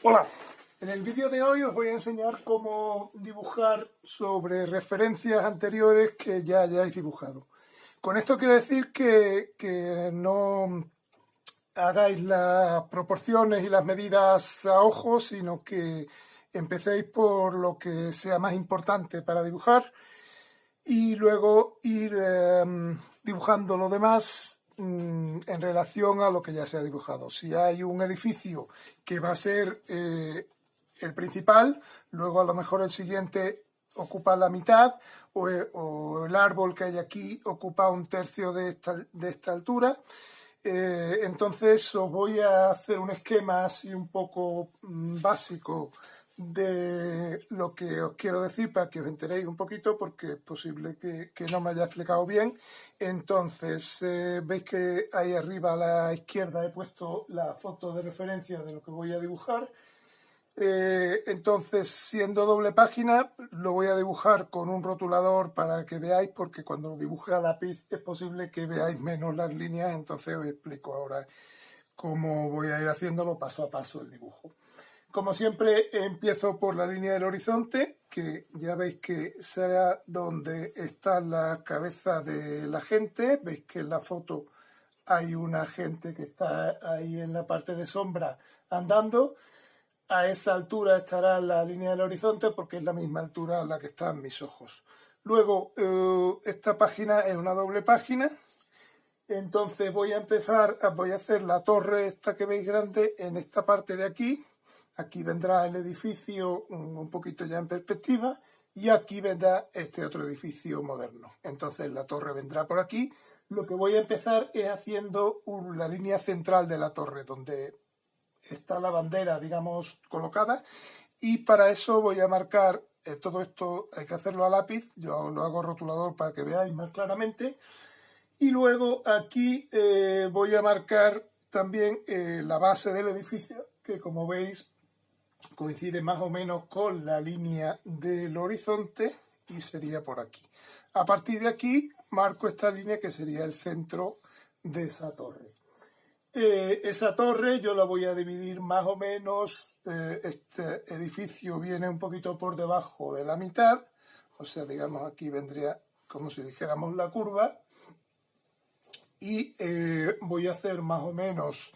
Hola, en el vídeo de hoy os voy a enseñar cómo dibujar sobre referencias anteriores que ya hayáis dibujado. Con esto quiero decir que no hagáis las proporciones y las medidas a ojo, sino que empecéis por lo que sea más importante para dibujar y luego ir dibujando lo demás en relación a lo que ya se ha dibujado. Si hay un edificio que va a ser el principal, luego a lo mejor el siguiente ocupa la mitad o el árbol que hay aquí ocupa un tercio de esta altura. Entonces os voy a hacer un esquema así un poco básico de lo que os quiero decir para que os enteréis un poquito, porque es posible que no me haya explicado bien. Entonces veis que ahí arriba a la izquierda he puesto la foto de referencia de lo que voy a dibujar. Entonces, siendo doble página, lo voy a dibujar con un rotulador para que veáis, porque cuando lo dibuje a lápiz es posible que veáis menos las líneas. Entonces os explico ahora cómo voy a ir haciéndolo paso a paso el dibujo. Como siempre, empiezo por la línea del horizonte, que ya veis que será donde está la cabeza de la gente. Veis que en la foto hay una gente que está ahí en la parte de sombra andando. A esa altura estará la línea del horizonte porque es la misma altura a la que están mis ojos. Luego, esta página es una doble página. Entonces voy a hacer la torre esta que veis grande en esta parte de aquí. Aquí vendrá el edificio un poquito ya en perspectiva y aquí vendrá este otro edificio moderno. Entonces la torre vendrá por aquí. Lo que voy a empezar es haciendo la línea central de la torre, donde está la bandera, digamos, colocada, y para eso voy a marcar todo esto. Hay que hacerlo a lápiz, yo lo hago rotulador para que veáis más claramente, y luego aquí voy a marcar también la base del edificio, que como veis coincide más o menos con la línea del horizonte y sería por aquí. A partir de aquí marco esta línea que sería el centro de esa torre. Esa torre yo la voy a dividir más o menos. Este edificio viene un poquito por debajo de la mitad, o sea, digamos aquí vendría como si dijéramos la curva, y voy a hacer más o menos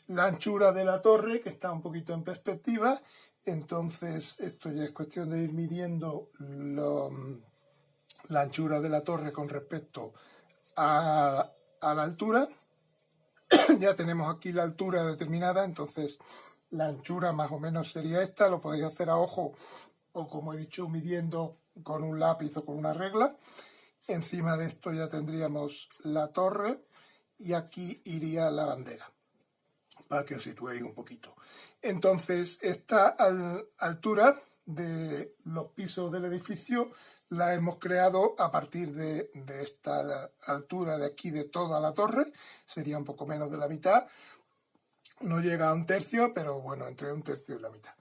la anchura de la torre, que está un poquito en perspectiva. Entonces esto ya es cuestión de ir midiendo la anchura de la torre con respecto a la altura. Ya tenemos aquí la altura determinada, entonces la anchura más o menos sería esta. Lo podéis hacer a ojo o, como he dicho, midiendo con un lápiz o con una regla. Encima de esto ya tendríamos la torre y aquí iría la bandera, para que os situéis un poquito. Entonces esta altura de los pisos del edificio la hemos creado a partir de esta altura de aquí de toda la torre. Sería un poco menos de la mitad, no llega a un tercio, pero bueno, entre un tercio y la mitad.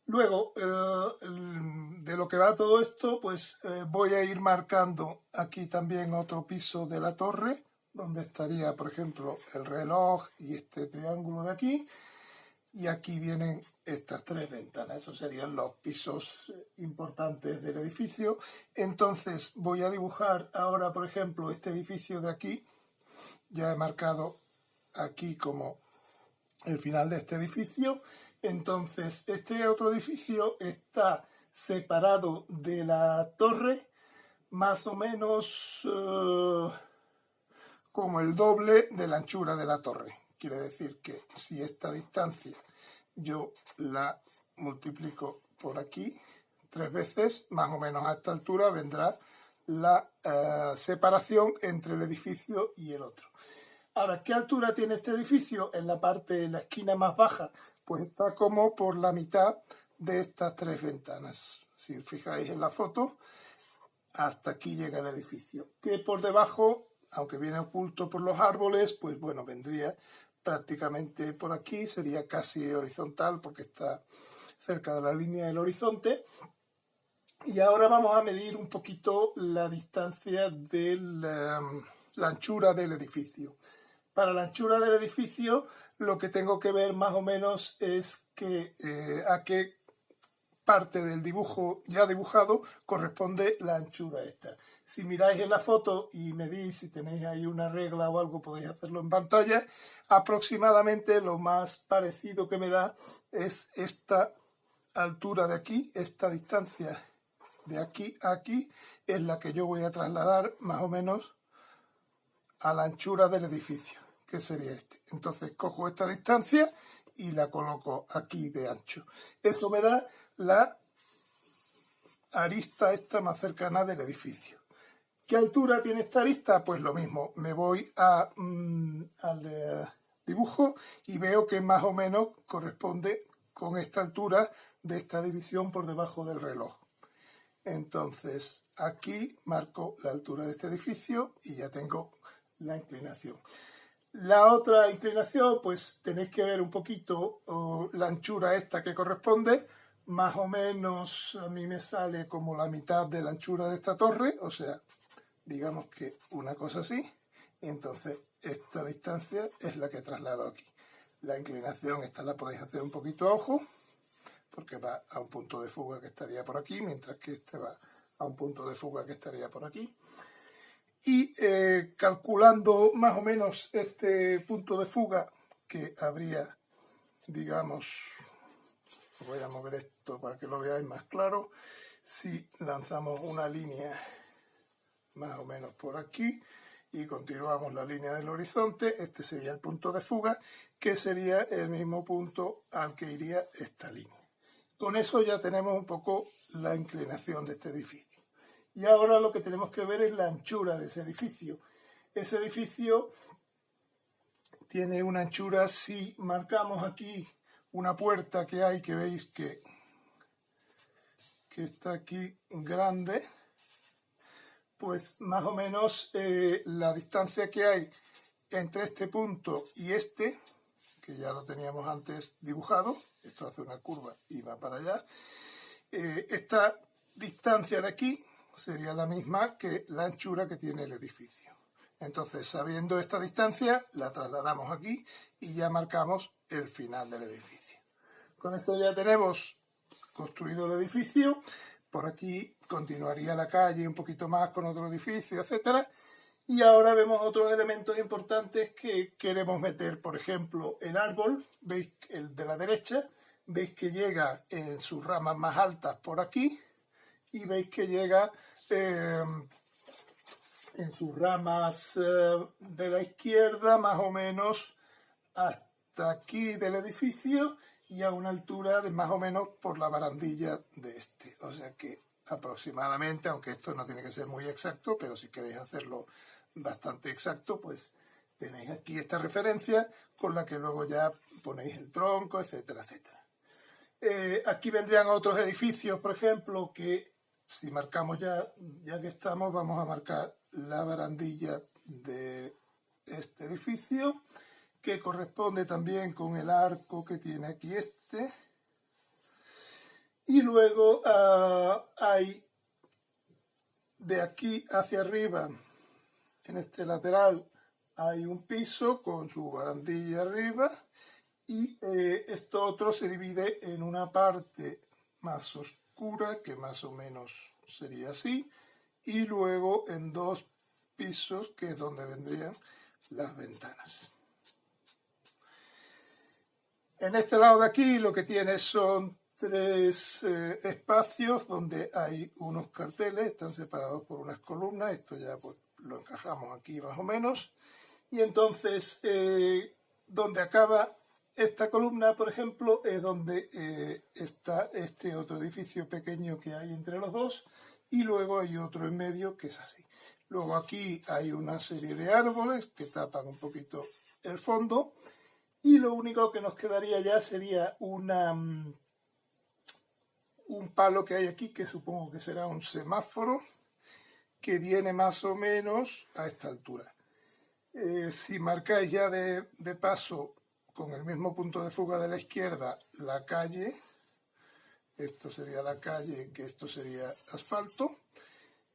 Luego, de lo que va todo esto, pues voy a ir marcando aquí también otro piso de la torre, donde estaría, por ejemplo, el reloj y este triángulo de aquí. Y aquí vienen estas tres ventanas. Esos serían los pisos importantes del edificio. Entonces voy a dibujar ahora, por ejemplo, este edificio de aquí. Ya he marcado aquí como el final de este edificio. Entonces este otro edificio está separado de la torre más o menos como el doble de la anchura de la torre. Quiere decir que si esta distancia yo la multiplico por aquí 3 veces, más o menos a esta altura vendrá la separación entre el edificio y el otro. Ahora, ¿qué altura tiene este edificio? En la parte, en la esquina más baja, pues está como por la mitad de estas tres ventanas. Si os fijáis en la foto, hasta aquí llega el edificio. Que por debajo, aunque viene oculto por los árboles, pues bueno, vendría prácticamente por aquí, sería casi horizontal porque está cerca de la línea del horizonte. Y ahora vamos a medir un poquito la distancia de la anchura del edificio. Para la anchura del edificio lo que tengo que ver más o menos es que a qué parte del dibujo ya dibujado corresponde la anchura esta. Si miráis en la foto y medís, si tenéis ahí una regla o algo, podéis hacerlo en pantalla. Aproximadamente lo más parecido que me da es esta altura de aquí, esta distancia de aquí a aquí, es la que yo voy a trasladar más o menos a la anchura del edificio, que sería este. Entonces cojo esta distancia y la coloco aquí de ancho. Eso me da la arista esta más cercana del edificio. ¿Qué altura tiene esta arista? Pues lo mismo, me voy al dibujo y veo que más o menos corresponde con esta altura de esta división por debajo del reloj. Entonces aquí marco la altura de este edificio y ya tengo la inclinación. La otra inclinación, pues tenéis que ver un poquito la anchura esta que corresponde. Más o menos a mí me sale como la mitad de la anchura de esta torre, o sea, digamos que una cosa así. Y entonces esta distancia es la que traslado aquí. La inclinación esta la podéis hacer un poquito a ojo, porque va a un punto de fuga que estaría por aquí, mientras que este va a un punto de fuga que estaría por aquí. Y calculando más o menos este punto de fuga que habría, digamos, voy a mover esto para que lo veáis más claro, si lanzamos una línea más o menos por aquí y continuamos la línea del horizonte, este sería el punto de fuga, que sería el mismo punto al que iría esta línea. Con eso ya tenemos un poco la inclinación de este edificio. Y ahora lo que tenemos que ver es la anchura de ese edificio. Ese edificio tiene una anchura, si marcamos aquí una puerta que hay, que veis que está aquí grande, pues más o menos la distancia que hay entre este punto y este, que ya lo teníamos antes dibujado, esto hace una curva y va para allá, esta distancia de aquí sería la misma que la anchura que tiene el edificio. Entonces, sabiendo esta distancia, la trasladamos aquí y ya marcamos el final del edificio. Con esto ya tenemos construido el edificio. Por aquí continuaría la calle un poquito más con otro edificio, etcétera. Y ahora vemos otros elementos importantes que queremos meter. Por ejemplo, el árbol, veis el de la derecha, veis que llega en sus ramas más altas por aquí y veis que llega en sus ramas de la izquierda más o menos hasta aquí del edificio y a una altura de más o menos por la barandilla de este. O sea que aproximadamente, aunque esto no tiene que ser muy exacto, pero si queréis hacerlo bastante exacto, pues tenéis aquí esta referencia con la que luego ya ponéis el tronco, etcétera, etcétera. Aquí vendrían otros edificios, por ejemplo, que si marcamos ya que estamos, vamos a marcar la barandilla de este edificio, que corresponde también con el arco que tiene aquí este. Y luego hay de aquí hacia arriba, en este lateral, hay un piso con su barandilla arriba. Y esto otro se divide en una parte más oscura, que más o menos sería así, y luego en dos pisos, que es donde vendrían las ventanas. En este lado de aquí lo que tiene son tres espacios donde hay unos carteles, están separados por unas columnas, esto ya pues, lo encajamos aquí más o menos, y entonces donde acaba esta columna, por ejemplo, es donde está este otro edificio pequeño que hay entre los dos y luego hay otro en medio que es así. Luego aquí hay una serie de árboles que tapan un poquito el fondo y lo único que nos quedaría ya sería un palo que hay aquí que supongo que será un semáforo que viene más o menos a esta altura. Si marcáis ya de paso con el mismo punto de fuga de la izquierda la calle, esto sería la calle, que esto sería asfalto,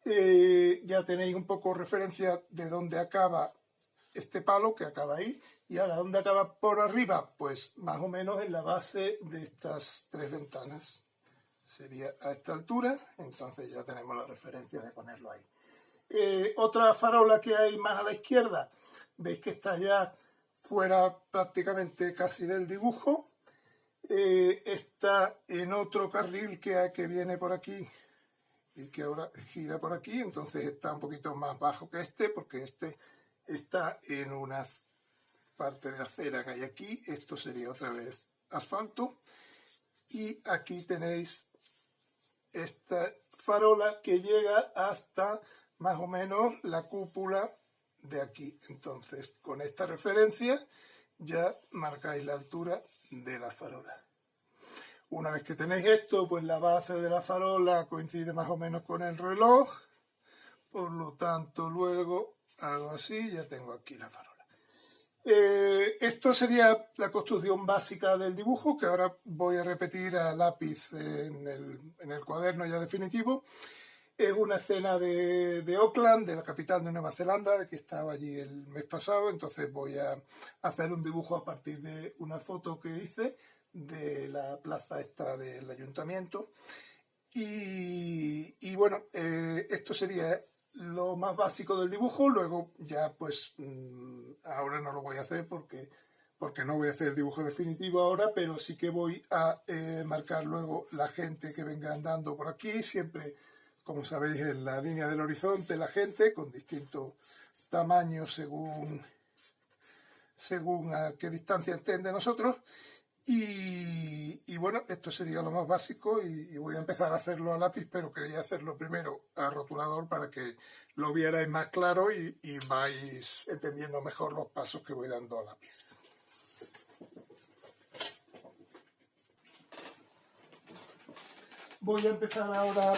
ya tenéis un poco referencia de dónde acaba este palo que acaba ahí. Y ahora, ¿dónde acaba por arriba? Pues más o menos en la base de estas tres ventanas. Sería a esta altura, entonces ya tenemos la referencia de ponerlo ahí. Otra farola que hay más a la izquierda, veis que está ya fuera prácticamente casi del dibujo. Está en otro carril que viene por aquí y que ahora gira por aquí, entonces está un poquito más bajo que este, porque este está en una parte de acera que hay aquí. Esto sería otra vez asfalto. Y aquí tenéis esta farola que llega hasta más o menos la cúpula de aquí. Entonces, con esta referencia ya marcáis la altura de la farola. Una vez que tenéis esto, pues la base de la farola coincide más o menos con el reloj. Por lo tanto, luego hago así, ya tengo aquí la farola. Esto sería la construcción básica del dibujo, que ahora voy a repetir a lápiz en el cuaderno ya definitivo. Es una escena de Auckland, de la capital de Nueva Zelanda, de que estaba allí el mes pasado. Entonces voy a hacer un dibujo a partir de una foto que hice de la plaza esta del ayuntamiento. Y bueno, esto sería lo más básico del dibujo. Luego ya pues ahora no lo voy a hacer porque no voy a hacer el dibujo definitivo ahora, pero sí que voy a marcar luego la gente que venga andando por aquí, siempre, como sabéis, en la línea del horizonte, la gente con distintos tamaños según a qué distancia estén de nosotros. Y bueno, esto sería lo más básico y voy a empezar a hacerlo a lápiz, pero quería hacerlo primero a rotulador para que lo vierais más claro y vais entendiendo mejor los pasos que voy dando a lápiz. Voy a empezar ahora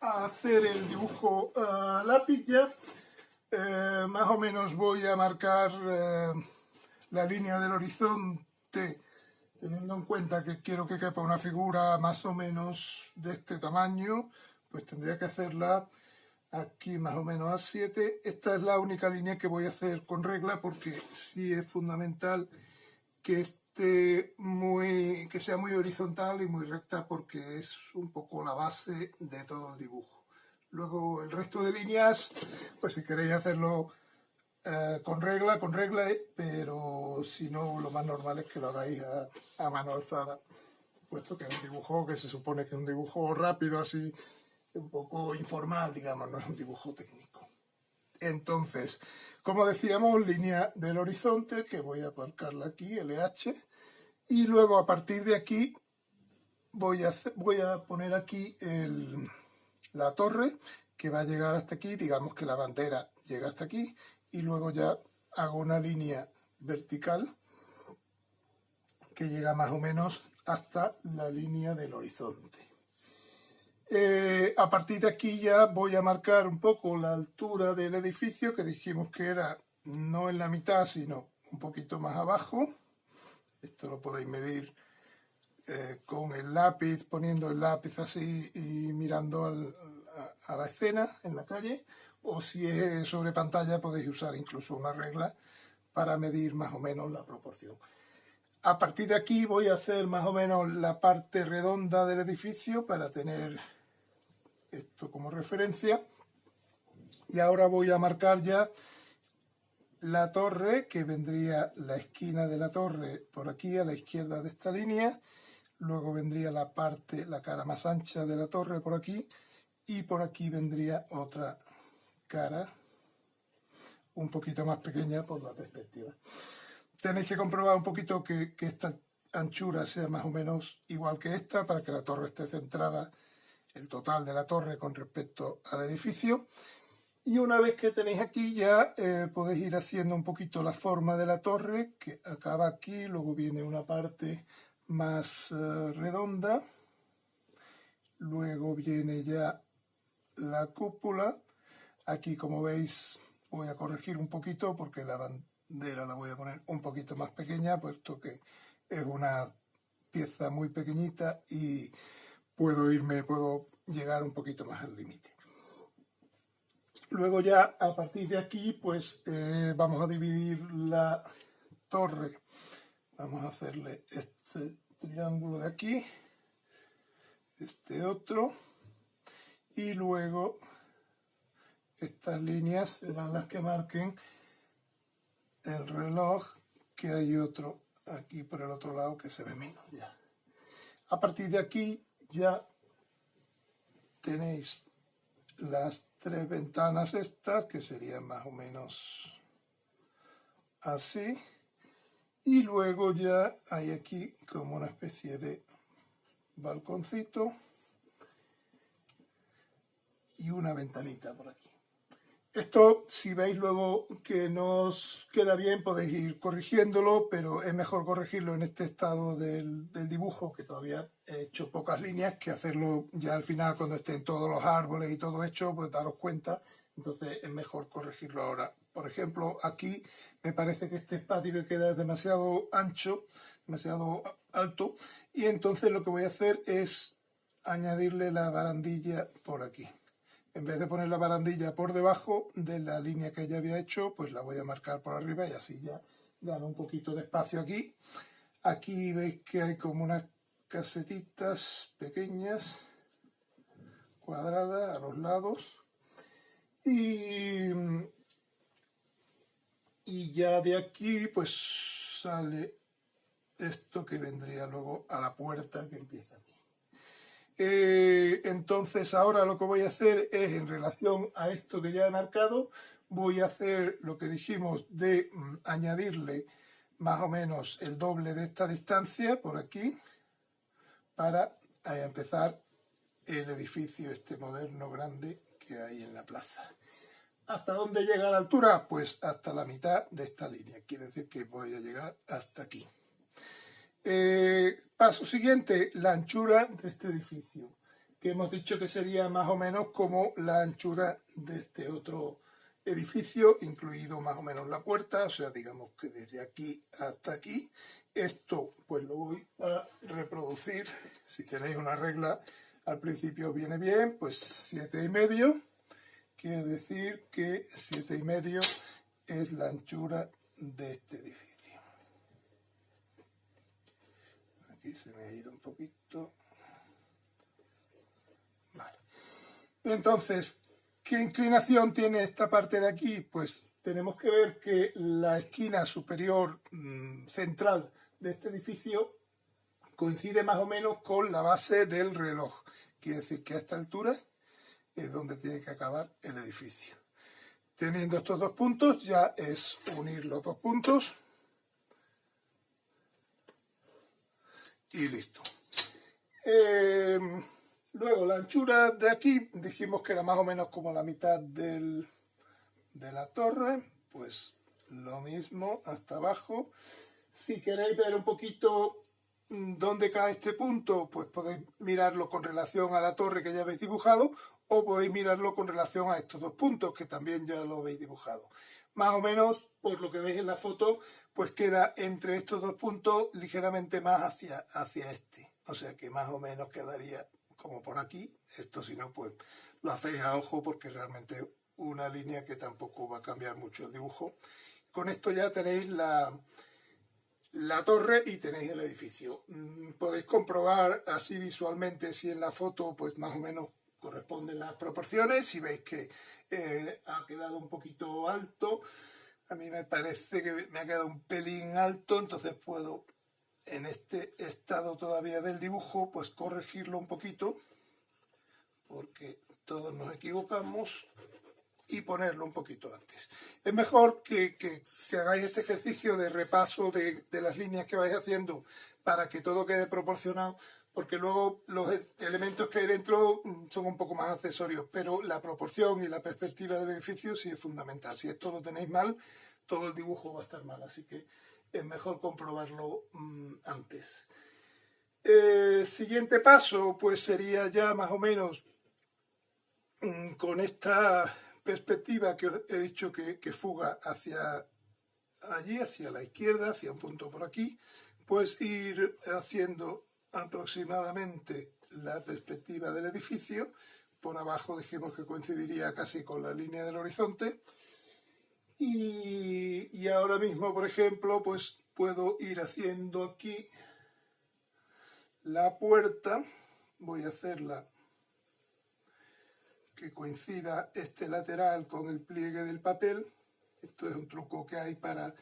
a hacer el dibujo a lápiz ya. Más o menos voy a marcar la línea del horizonte, teniendo en cuenta que quiero que quepa una figura más o menos de este tamaño, pues tendría que hacerla aquí más o menos a 7. Esta es la única línea que voy a hacer con regla, porque sí es fundamental que sea muy horizontal y muy recta, porque es un poco la base de todo el dibujo. Luego el resto de líneas, pues si queréis hacerlo con regla, pero si no, lo más normal es que lo hagáis a mano alzada, puesto que es un dibujo que se supone que es un dibujo rápido, así un poco informal, digamos, no es un dibujo técnico. Entonces, como decíamos, línea del horizonte, que voy a marcarla aquí, LH, y luego a partir de aquí voy a poner aquí la torre, que va a llegar hasta aquí. Digamos que la bandera llega hasta aquí, y luego ya hago una línea vertical que llega más o menos hasta la línea del horizonte. A partir de aquí ya voy a marcar un poco la altura del edificio, que dijimos que era no en la mitad, sino un poquito más abajo. Esto lo podéis medir con el lápiz, poniendo el lápiz así y mirando a la escena en la calle, o si es sobre pantalla podéis usar incluso una regla para medir más o menos la proporción. A partir de aquí voy a hacer más o menos la parte redonda del edificio para tener esto como referencia, y ahora voy a marcar ya la torre, que vendría la esquina de la torre por aquí a la izquierda de esta línea. Luego vendría la cara más ancha de la torre por aquí, y por aquí vendría otra cara un poquito más pequeña por la perspectiva. Tenéis que comprobar un poquito que esta anchura sea más o menos igual que esta, para que la torre esté centrada, el total de la torre con respecto al edificio. Y una vez que tenéis aquí ya podéis ir haciendo un poquito la forma de la torre, que acaba aquí, luego viene una parte más redonda, luego viene ya la cúpula. Aquí, como veis, voy a corregir un poquito porque la bandera la voy a poner un poquito más pequeña, puesto que es una pieza muy pequeñita y puedo llegar un poquito más al límite. Luego ya a partir de aquí pues vamos a dividir la torre. Vamos a hacerle este triángulo de aquí, este otro, y luego estas líneas serán las que marquen el reloj, que hay otro aquí por el otro lado que se ve menos ya. A partir de aquí ya tenéis las 3 ventanas estas, que serían más o menos así, y luego ya hay aquí como una especie de balconcito y una ventanita por aquí. Esto, si veis luego que no os queda bien, podéis ir corrigiéndolo, pero es mejor corregirlo en este estado del dibujo, que todavía he hecho pocas líneas, que hacerlo ya al final cuando estén todos los árboles y todo hecho, pues daros cuenta. Entonces es mejor corregirlo ahora. Por ejemplo, aquí me parece que este espacio que queda es demasiado ancho, demasiado alto, y entonces lo que voy a hacer es añadirle la barandilla por aquí. En vez de poner la barandilla por debajo de la línea que ya había hecho, pues la voy a marcar por arriba y así ya gano un poquito de espacio aquí. Aquí veis que hay como unas casetitas pequeñas, cuadradas a los lados. Y ya de aquí pues sale esto que vendría luego a la puerta que empieza aquí. Entonces ahora lo que voy a hacer es, en relación a esto que ya he marcado, voy a hacer lo que dijimos de añadirle más o menos el doble de esta distancia por aquí para empezar el edificio este moderno grande que hay en la plaza. ¿Hasta dónde llega la altura? Pues hasta la mitad de esta línea, quiere decir que voy a llegar hasta aquí. Paso siguiente, la anchura de este edificio, que hemos dicho que sería más o menos como la anchura de este otro edificio, incluido más o menos la puerta, o sea, digamos que desde aquí hasta aquí. Esto pues lo voy a reproducir. Si tenéis una regla al principio viene bien, pues 7,5, quiere decir que 7,5 es la anchura de este edificio. Aquí se me ha ido un poquito. Vale. Entonces, ¿qué inclinación tiene esta parte de aquí? Pues tenemos que ver que la esquina superior central de este edificio coincide más o menos con la base del reloj. Quiere decir que a esta altura es donde tiene que acabar el edificio. Teniendo estos dos puntos, ya es unir los dos puntos y listo. Luego la anchura de aquí dijimos que era más o menos como la mitad de la torre, pues lo mismo hasta abajo. Si queréis ver un poquito dónde cae este punto, pues podéis mirarlo con relación a la torre que ya habéis dibujado, o podéis mirarlo con relación a estos dos puntos que también ya lo habéis dibujado. Más o menos, por lo que veis en la foto, pues queda entre estos dos puntos ligeramente más hacia este. O sea que más o menos quedaría como por aquí. Esto si no, pues lo hacéis a ojo porque realmente una línea que tampoco va a cambiar mucho el dibujo. Con esto ya tenéis la torre y tenéis el edificio. Podéis comprobar así visualmente si en la foto pues más o menos corresponden las proporciones. Si veis que ha quedado un poquito alto, a mí me parece que me ha quedado un pelín alto, entonces puedo, en este estado todavía del dibujo, pues corregirlo un poquito, porque todos nos equivocamos, y ponerlo un poquito antes. Es mejor que hagáis este ejercicio de repaso de las líneas que vais haciendo para que todo quede proporcionado, porque luego los elementos que hay dentro son un poco más accesorios, pero la proporción y la perspectiva del edificio sí es fundamental. Si esto lo tenéis mal, todo el dibujo va a estar mal, así que es mejor comprobarlo antes. Siguiente paso, pues sería ya más o menos con esta perspectiva que os he dicho que fuga hacia allí, hacia la izquierda, hacia un punto por aquí, pues ir haciendo aproximadamente la perspectiva del edificio, por abajo dijimos que coincidiría casi con la línea del horizonte. Y ahora mismo, por ejemplo, pues puedo ir haciendo aquí la puerta. Voy a hacerla que coincida este lateral con el pliegue del papel. Esto es un truco que hay para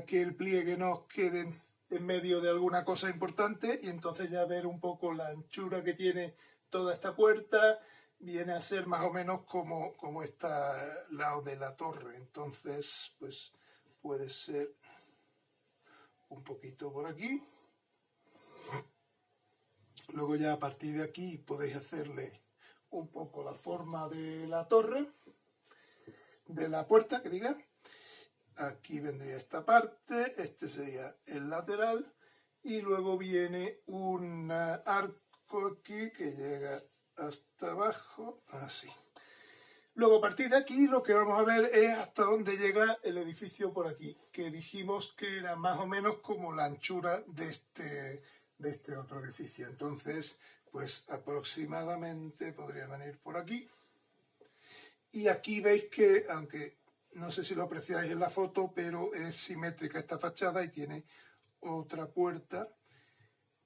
que el pliegue no quede en medio de alguna cosa importante, y entonces ya ver un poco la anchura que tiene toda esta puerta. Viene a ser más o menos como está al lado de la torre. Entonces, pues puede ser un poquito por aquí. Luego ya a partir de aquí podéis hacerle un poco la forma de la torre, de la puerta, que diga. Aquí vendría esta parte, este sería el lateral, y luego viene un arco aquí que llega hasta abajo, así. Luego a partir de aquí lo que vamos a ver es hasta dónde llega el edificio por aquí, que dijimos que era más o menos como la anchura de este otro edificio. Entonces, pues aproximadamente podría venir por aquí. Y aquí veis que, aunque no sé si lo apreciáis en la foto, pero es simétrica esta fachada y tiene otra puerta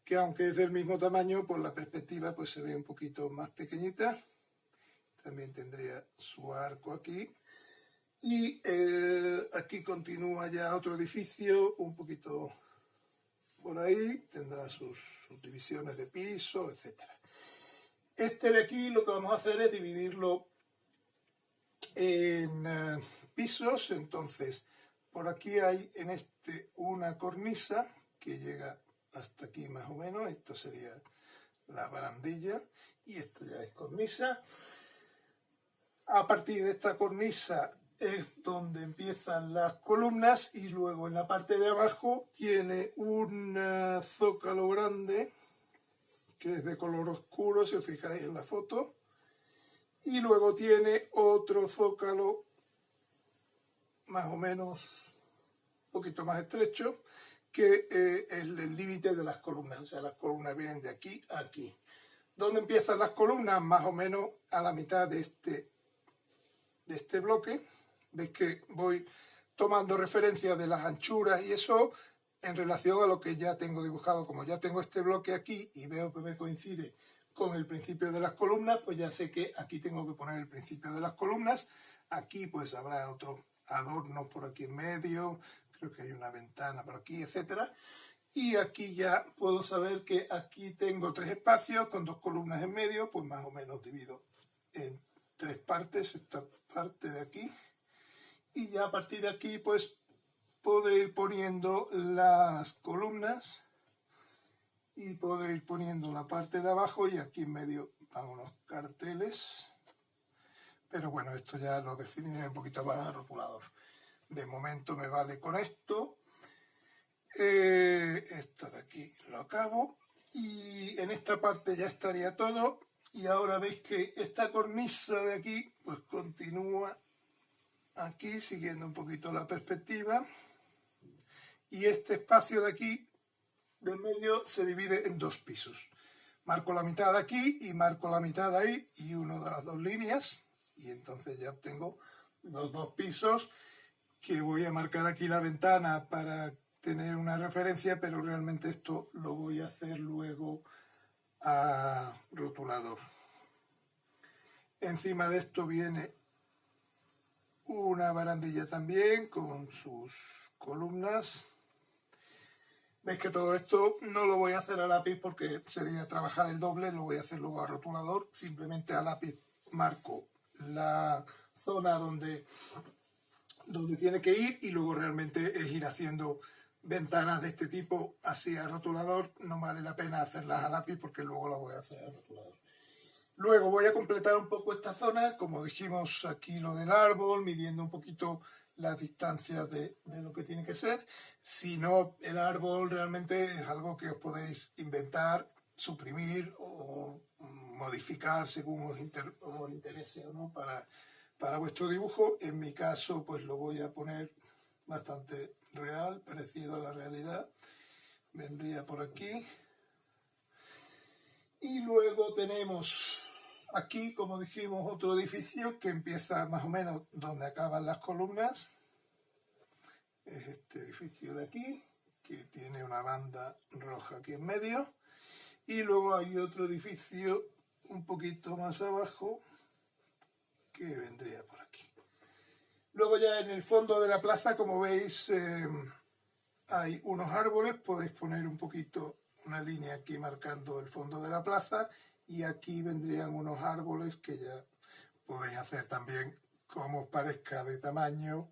que, aunque es del mismo tamaño, por la perspectiva pues se ve un poquito más pequeñita. También tendría su arco aquí. Y aquí continúa ya otro edificio, un poquito por ahí, tendrá sus subdivisiones de piso, etc. Este de aquí lo que vamos a hacer es dividirlo en pisos. Entonces, por aquí hay en este una cornisa que llega hasta aquí más o menos. Esto sería la barandilla y esto ya es cornisa. A partir de esta cornisa es donde empiezan las columnas, y luego en la parte de abajo tiene un zócalo grande que es de color oscuro, si os fijáis en la foto, y luego tiene otro zócalo más o menos un poquito más estrecho, que es el límite de las columnas. O sea, las columnas vienen de aquí a aquí. ¿Dónde empiezan las columnas? Más o menos a la mitad de este bloque. Veis que voy tomando referencia de las anchuras y eso en relación a lo que ya tengo dibujado. Como ya tengo este bloque aquí y veo que me coincide con el principio de las columnas, pues ya sé que aquí tengo que poner el principio de las columnas. Aquí pues habrá otros adornos por aquí en medio, creo que hay una ventana por aquí, etcétera. Y aquí ya puedo saber que aquí tengo 3 espacios con 2 columnas en medio, pues más o menos divido en 3 partes esta parte de aquí. Y ya a partir de aquí pues podré ir poniendo las columnas y podré ir poniendo la parte de abajo, y aquí en medio van unos carteles. Pero bueno, esto ya lo definiré un poquito más al rotulador. De momento me vale con esto. Esto de aquí lo acabo. Y en esta parte ya estaría todo. Y ahora veis que esta cornisa de aquí pues continúa aquí, siguiendo un poquito la perspectiva. Y este espacio de aquí, de medio, se divide en 2 pisos. Marco la mitad de aquí y marco la mitad de ahí y uno de las 2 líneas. Y entonces ya obtengo los 2 pisos, que voy a marcar aquí la ventana para tener una referencia, pero realmente esto lo voy a hacer luego a rotulador. Encima de esto viene una barandilla también con sus columnas. Veis que todo esto no lo voy a hacer a lápiz porque sería trabajar el doble, lo voy a hacer luego a rotulador. Simplemente a lápiz marco la zona donde tiene que ir, y luego realmente es ir haciendo ventanas de este tipo así a rotulador. No vale la pena hacerlas a lápiz porque luego las voy a hacer a rotulador. Luego voy a completar un poco esta zona, como dijimos aquí lo del árbol, midiendo un poquito las distancias de lo que tiene que ser. Si no, el árbol realmente es algo que os podéis inventar, suprimir o modificar según os interese o no para vuestro dibujo. En mi caso pues lo voy a poner bastante real, parecido a la realidad. Vendría por aquí. Y luego tenemos aquí, como dijimos, otro edificio que empieza más o menos donde acaban las columnas. Es este edificio de aquí, que tiene una banda roja aquí en medio. Y luego hay otro edificio un poquito más abajo que vendría por aquí. Luego ya en el fondo de la plaza, como veis, hay unos árboles. Podéis poner un poquito una línea aquí marcando el fondo de la plaza, y aquí vendrían unos árboles que ya podéis hacer también como os parezca de tamaño,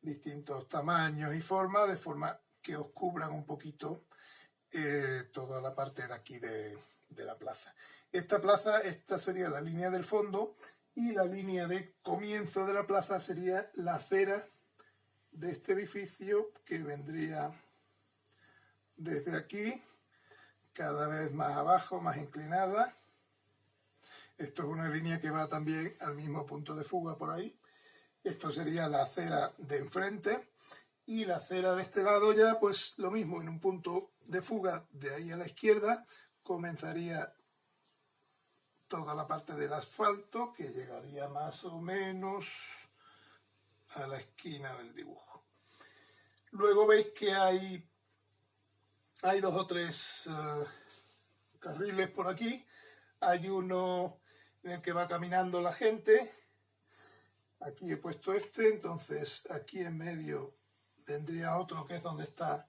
distintos tamaños y formas, de forma que os cubran un poquito toda la parte de aquí de la plaza. Esta sería la línea del fondo, y la línea de comienzo de la plaza sería la acera de este edificio, que vendría desde aquí, cada vez más abajo, más inclinada. Esto es una línea que va también al mismo punto de fuga por ahí. Esto sería la acera de enfrente, y la acera de este lado ya pues lo mismo, en un punto de fuga de ahí a la izquierda comenzaría toda la parte del asfalto, que llegaría más o menos a la esquina del dibujo. Luego veis que hay 2 o 3 carriles por aquí. Hay uno en el que va caminando la gente. Aquí he puesto este, entonces aquí en medio vendría otro, que es donde está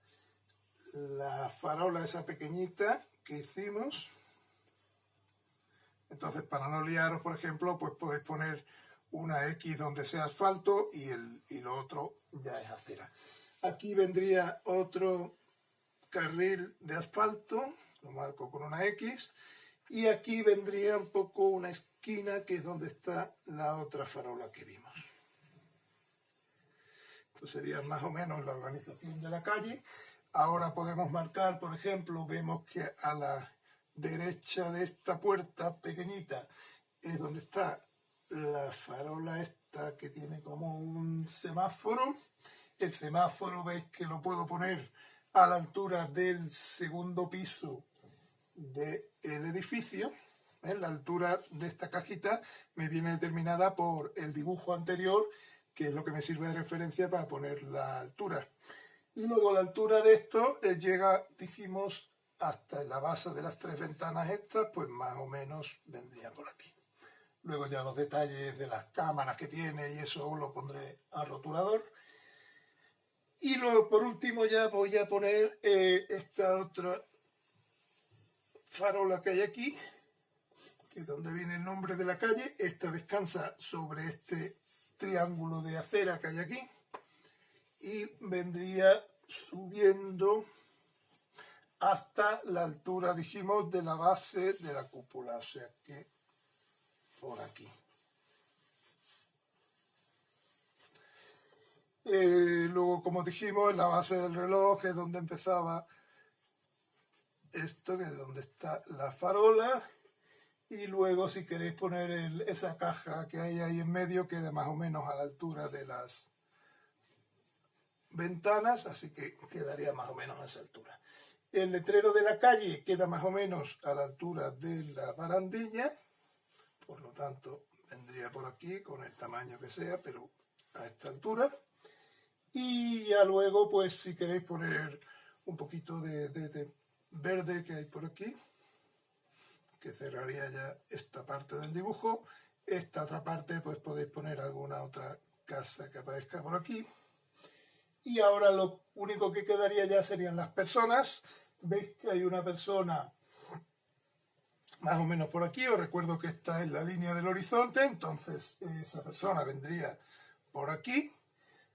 la farola esa pequeñita que hicimos. Entonces, para no liaros, por ejemplo, pues podéis poner una X donde sea asfalto y lo otro ya es acera. Aquí vendría otro carril de asfalto, lo marco con una X, y aquí vendría un poco una esquina, que es donde está la otra farola que vimos. Esto sería más o menos la organización de la calle. Ahora podemos marcar, por ejemplo, vemos que a la derecha de esta puerta pequeñita es donde está la farola esta, que tiene como un semáforo. El semáforo veis que lo puedo poner a la altura del segundo piso del edificio. La altura de esta cajita me viene determinada por el dibujo anterior, que es lo que me sirve de referencia para poner la altura. Y luego la altura de esto llega, dijimos, hasta la base de las 3 ventanas estas, pues más o menos vendría por aquí. Luego ya los detalles de las cámaras que tiene y eso lo pondré al rotulador. Y luego, por último, ya voy a poner esta otra farola que hay aquí, que es donde viene el nombre de la calle. Esta descansa sobre este triángulo de acera que hay aquí, y vendría subiendo hasta la altura, dijimos, de la base de la cúpula, o sea que por aquí. Luego, como dijimos, en la base del reloj es donde empezaba esto, que es donde está la farola. Y luego, si queréis poner esa caja que hay ahí en medio, queda más o menos a la altura de las ventanas, así que quedaría más o menos a esa altura. El letrero de la calle queda más o menos a la altura de la barandilla, por lo tanto vendría por aquí con el tamaño que sea, pero a esta altura. Y ya luego, pues si queréis poner un poquito de verde que hay por aquí, que cerraría ya esta parte del dibujo. Esta otra parte pues podéis poner alguna otra casa que aparezca por aquí. Y ahora lo único que quedaría ya serían las personas. Veis que hay una persona más o menos por aquí. Os recuerdo que esta es la línea del horizonte, entonces esa persona vendría por aquí.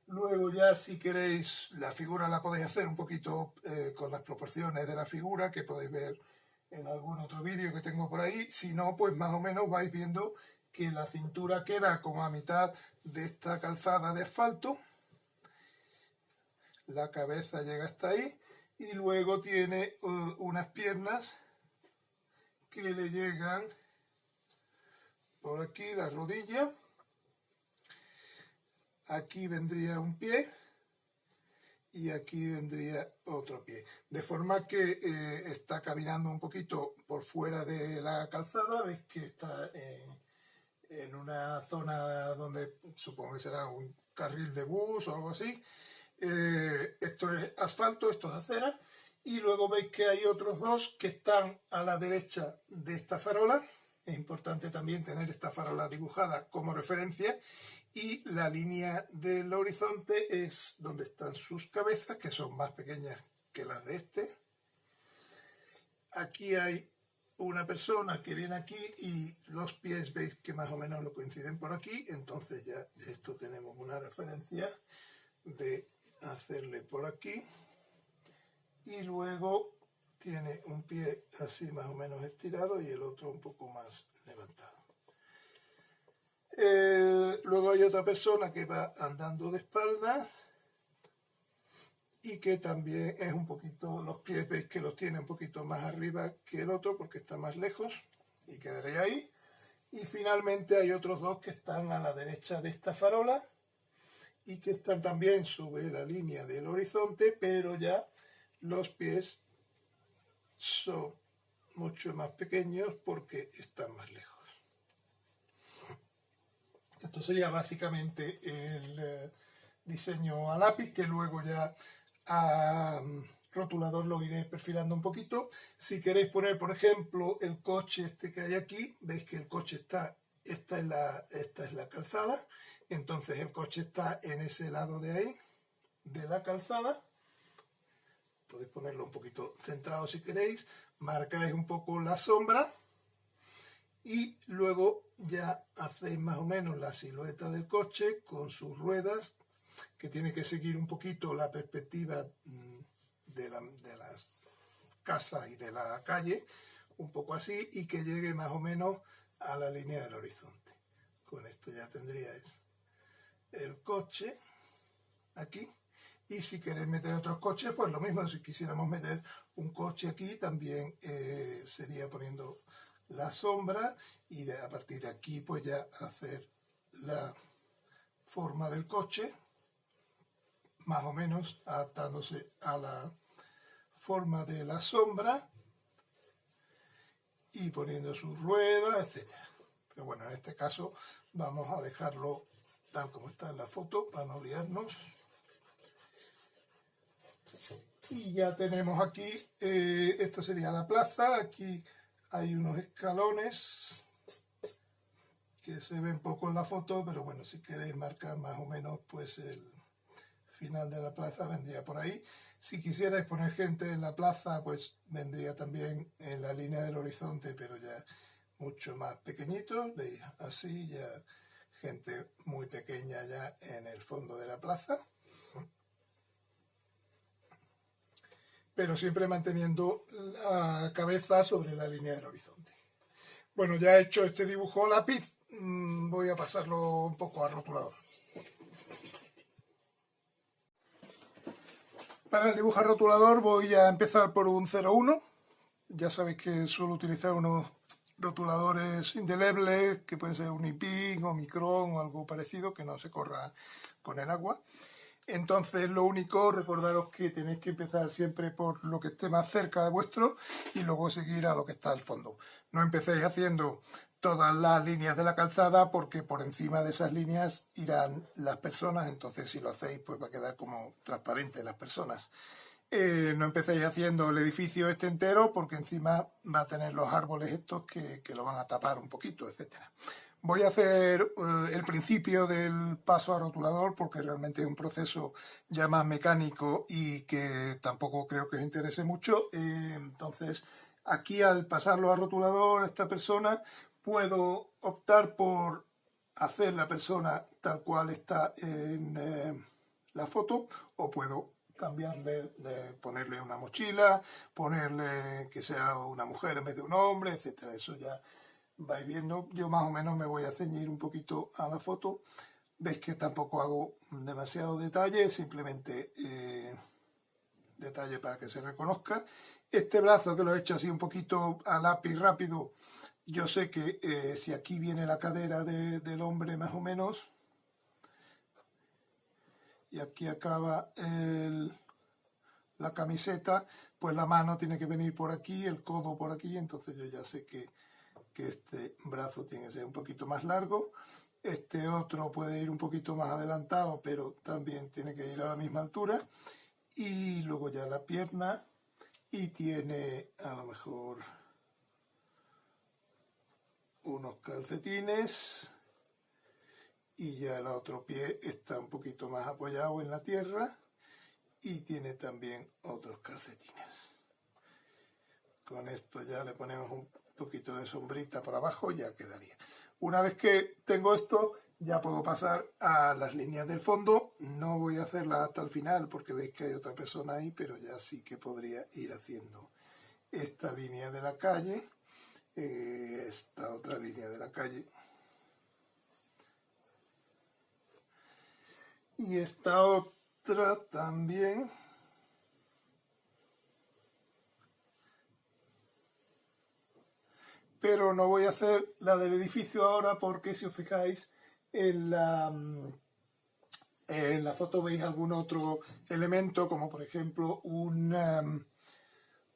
Luego ya, si queréis, la figura la podéis hacer un poquito con las proporciones de la figura, que podéis ver en algún otro vídeo que tengo por ahí. Si no, pues más o menos vais viendo que la cintura queda como a mitad de esta calzada de asfalto. La cabeza llega hasta ahí y luego tiene unas piernas que le llegan por aquí, la rodilla. Aquí vendría un pie y aquí vendría otro pie. De forma que está caminando un poquito por fuera de la calzada, veis que está en una zona donde supongo que será un carril de bus o algo así. Esto es asfalto, esto es acera, y luego veis que hay otros dos que están a la derecha de esta farola. Es importante también tener esta farola dibujada como referencia, y la línea del horizonte es donde están sus cabezas, que son más pequeñas que las de este. Aquí hay una persona que viene aquí y los pies veis que más o menos lo coinciden por aquí, entonces ya esto tenemos una referencia de hacerle por aquí, y luego tiene un pie así más o menos estirado y el otro un poco más levantado. Luego hay otra persona que va andando de espalda y que también es un poquito, los pies veis que los tiene un poquito más arriba que el otro porque está más lejos, y quedaría ahí. Y finalmente hay otros dos que están a la derecha de esta farola y que están también sobre la línea del horizonte, pero ya los pies son mucho más pequeños porque están más lejos. Esto sería básicamente el diseño a lápiz, que luego ya a rotulador lo iré perfilando un poquito. Si queréis poner, por ejemplo, el coche este que hay aquí, veis que el coche está, esta es la calzada, entonces el coche está en ese lado de ahí, de la calzada. Podéis ponerlo un poquito centrado si queréis, marcáis un poco la sombra y luego ya hacéis más o menos la silueta del coche con sus ruedas, que tiene que seguir un poquito la perspectiva de las casas y de la calle, un poco así, y que llegue más o menos a la línea del horizonte. Con esto ya tendríais el coche aquí. Y si queréis meter otros coches, pues lo mismo. Si quisiéramos meter un coche aquí, también sería poniendo la sombra y a partir de aquí pues ya hacer la forma del coche, más o menos adaptándose a la forma de la sombra y poniendo sus ruedas, etc. Pero bueno, en este caso vamos a dejarlo tal como está en la foto para no liarnos. Y ya tenemos aquí, esto sería la plaza, aquí hay unos escalones que se ven poco en la foto, pero bueno, si queréis marcar más o menos, pues el final de la plaza vendría por ahí. Si quisierais poner gente en la plaza, pues vendría también en la línea del horizonte, pero ya mucho más pequeñitos, veis, así ya gente muy pequeña ya en el fondo de la plaza. Pero siempre manteniendo la cabeza sobre la línea del horizonte. Bueno, ya he hecho este dibujo a lápiz, voy a pasarlo un poco a rotulador. Para el dibujo a rotulador voy a empezar por un 0,1. Ya sabéis que suelo utilizar unos rotuladores indelebles, que pueden ser Unipin o Micron o algo parecido, que no se corra con el agua. Entonces lo único, recordaros que tenéis que empezar siempre por lo que esté más cerca de vuestro y luego seguir a lo que está al fondo. No empecéis haciendo todas las líneas de la calzada porque por encima de esas líneas irán las personas, entonces si lo hacéis pues va a quedar como transparente las personas. No empecéis haciendo el edificio este entero porque encima va a tener los árboles estos que lo van a tapar un poquito, etcétera. Voy a hacer el principio del paso a rotulador porque realmente es un proceso ya más mecánico y que tampoco creo que os interese mucho. Entonces, aquí al pasarlo a rotulador a esta persona, puedo optar por hacer la persona tal cual está en la foto, o puedo cambiarle, ponerle una mochila, ponerle que sea una mujer en vez de un hombre, etcétera. Eso ya vais viendo. Yo más o menos me voy a ceñir un poquito a la foto. Veis que tampoco hago demasiado detalle, simplemente detalle para que se reconozca. Este brazo que lo he hecho así un poquito a lápiz rápido, yo sé que si aquí viene la cadera del hombre más o menos, y aquí acaba la camiseta, pues la mano tiene que venir por aquí, el codo por aquí, entonces yo ya sé que este brazo tiene que ser un poquito más largo. Este otro puede ir un poquito más adelantado, pero también tiene que ir a la misma altura. Y luego ya la pierna, y tiene a lo mejor unos calcetines, y ya el otro pie está un poquito más apoyado en la tierra y tiene también otros calcetines. Con esto ya le ponemos un poquito de sombrita por abajo, ya quedaría. Una vez que tengo esto, ya puedo pasar a las líneas del fondo. No voy a hacerlas hasta el final porque veis que hay otra persona ahí, pero ya sí que podría ir haciendo esta línea de la calle, esta otra línea de la calle y esta otra también. Pero no voy a hacer la del edificio ahora porque si os fijáis en la foto veis algún otro elemento, como por ejemplo un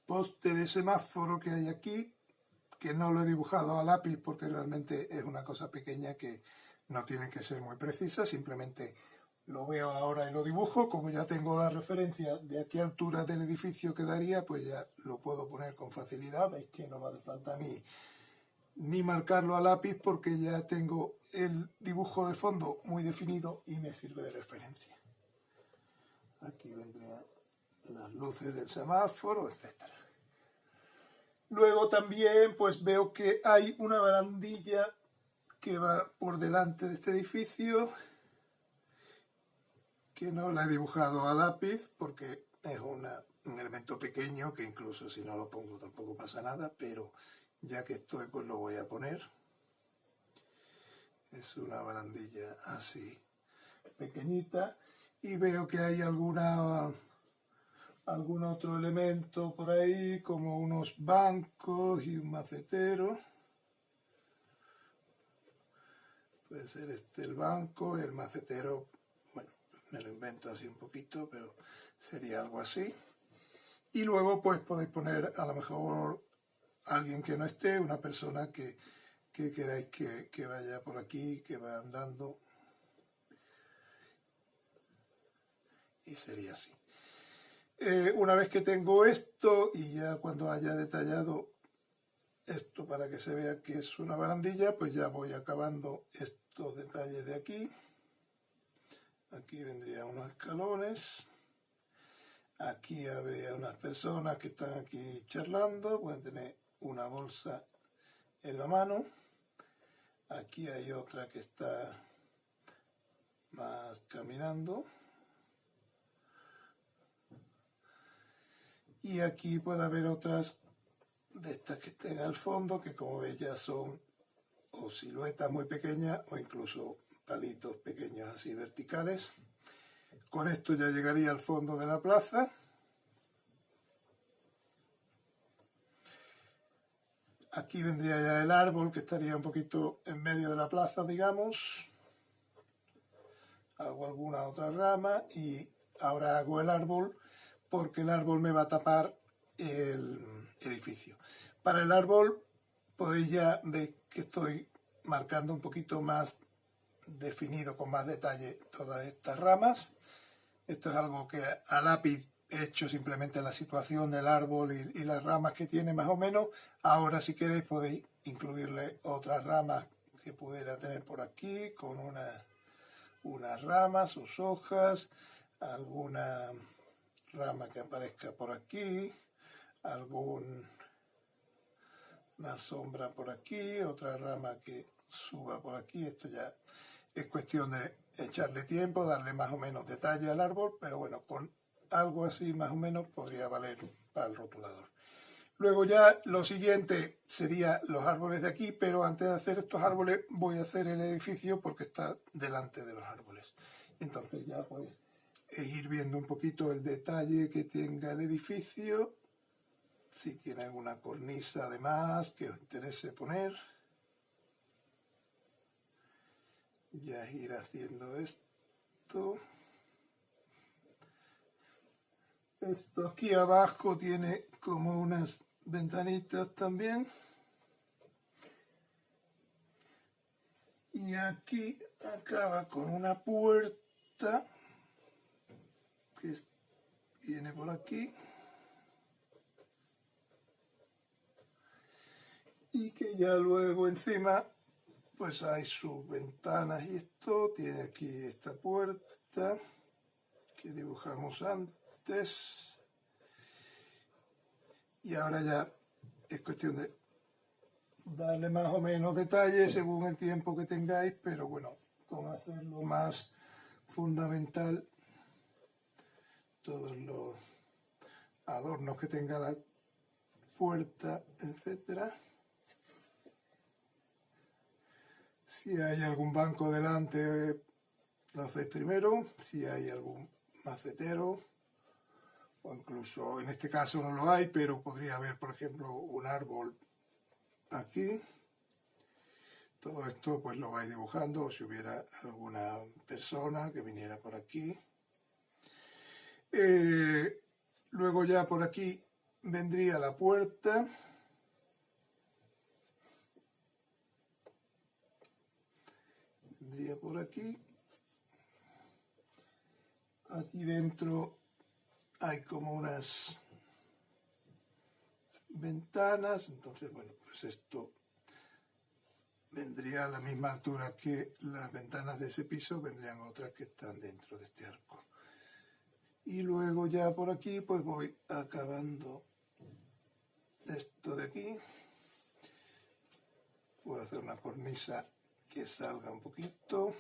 poste de semáforo que hay aquí, que no lo he dibujado a lápiz porque realmente es una cosa pequeña que no tiene que ser muy precisa, simplemente lo veo ahora y lo dibujo. Como ya tengo la referencia de a qué altura del edificio quedaría, pues ya lo puedo poner con facilidad. Veis que no me hace falta ni marcarlo a lápiz porque ya tengo el dibujo de fondo muy definido y me sirve de referencia. Aquí vendrían las luces del semáforo, etcétera. Luego también pues veo que hay una barandilla que va por delante de este edificio, que no la he dibujado a lápiz porque es un elemento pequeño que incluso si no lo pongo tampoco pasa nada, pero ya que estoy pues lo voy a poner. Es una barandilla así pequeñita y veo que hay algún otro elemento por ahí, como unos bancos y un macetero. Puede ser este el banco, el macetero, bueno, me lo invento así un poquito, pero sería algo así. Y luego pues podéis poner a lo mejor alguien que no esté, una persona que queráis que vaya por aquí, que va andando. Y sería así. Una vez que tengo esto y ya cuando haya detallado esto para que se vea que es una barandilla, pues ya voy acabando estos detalles de aquí. Aquí vendrían unos escalones. Aquí habría unas personas que están aquí charlando, pueden tener una bolsa en la mano. Aquí hay otra que está más caminando. Y aquí puede haber otras de estas que estén al fondo, que como veis ya son o siluetas muy pequeñas o incluso palitos pequeños así verticales. Con esto ya llegaría al fondo de la plaza. Aquí vendría ya el árbol, que estaría un poquito en medio de la plaza, digamos. Hago alguna otra rama y ahora hago el árbol porque el árbol me va a tapar el edificio. Para el árbol podéis ya ver que estoy marcando un poquito más definido, con más detalle, todas estas ramas. Esto es algo que a lápiz he hecho simplemente la situación del árbol y las ramas que tiene más o menos. Ahora si queréis podéis incluirle otras ramas que pudiera tener por aquí, con unas ramas, sus hojas, alguna rama que aparezca por aquí, alguna sombra por aquí, otra rama que suba por aquí. Esto ya es cuestión de echarle tiempo, darle más o menos detalle al árbol, pero bueno, con algo así más o menos podría valer para el rotulador. Luego ya lo siguiente sería los árboles de aquí, pero antes de hacer estos árboles voy a hacer el edificio porque está delante de los árboles. Entonces ya pues es ir viendo un poquito el detalle que tenga el edificio, si tiene alguna cornisa además que os interese poner. Ya ir haciendo esto. Esto aquí abajo tiene como unas ventanitas también. Y aquí acaba con una puerta que viene por aquí. Y que ya luego encima pues hay sus ventanas y esto. Tiene aquí esta puerta que dibujamos antes. Y ahora ya es cuestión de darle más o menos detalle según el tiempo que tengáis, pero bueno, con hacerlo más fundamental, todos los adornos que tenga la puerta, etcétera. Si hay algún banco delante, lo hacéis primero. Si hay algún macetero, o incluso en este caso no lo hay, pero podría haber, por ejemplo, un árbol aquí. Todo esto pues lo vais dibujando, o si hubiera alguna persona que viniera por aquí. Luego ya por aquí vendría la puerta. Vendría por aquí. Aquí dentro hay como unas ventanas, entonces bueno, pues esto vendría a la misma altura que las ventanas de ese piso, vendrían otras que están dentro de este arco. Y luego ya por aquí pues voy acabando esto de aquí. Puedo hacer una cornisa que salga un poquito.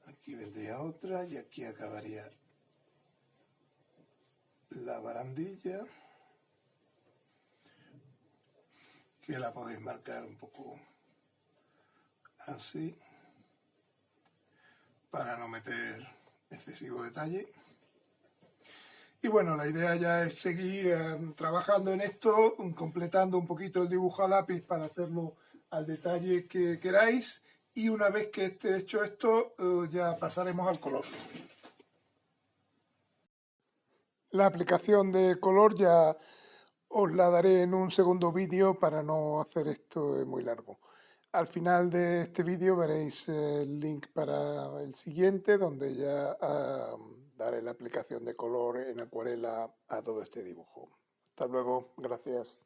Aquí vendría otra y aquí acabaría la barandilla, que la podéis marcar un poco así para no meter excesivo detalle. Y bueno, la idea ya es seguir trabajando en esto, completando un poquito el dibujo a lápiz para hacerlo al detalle que queráis, y una vez que esté hecho esto ya pasaremos al color. La aplicación de color ya os la daré en un segundo vídeo para no hacer esto muy largo. Al final de este vídeo veréis el link para el siguiente, donde ya daré la aplicación de color en acuarela a todo este dibujo. Hasta luego, gracias.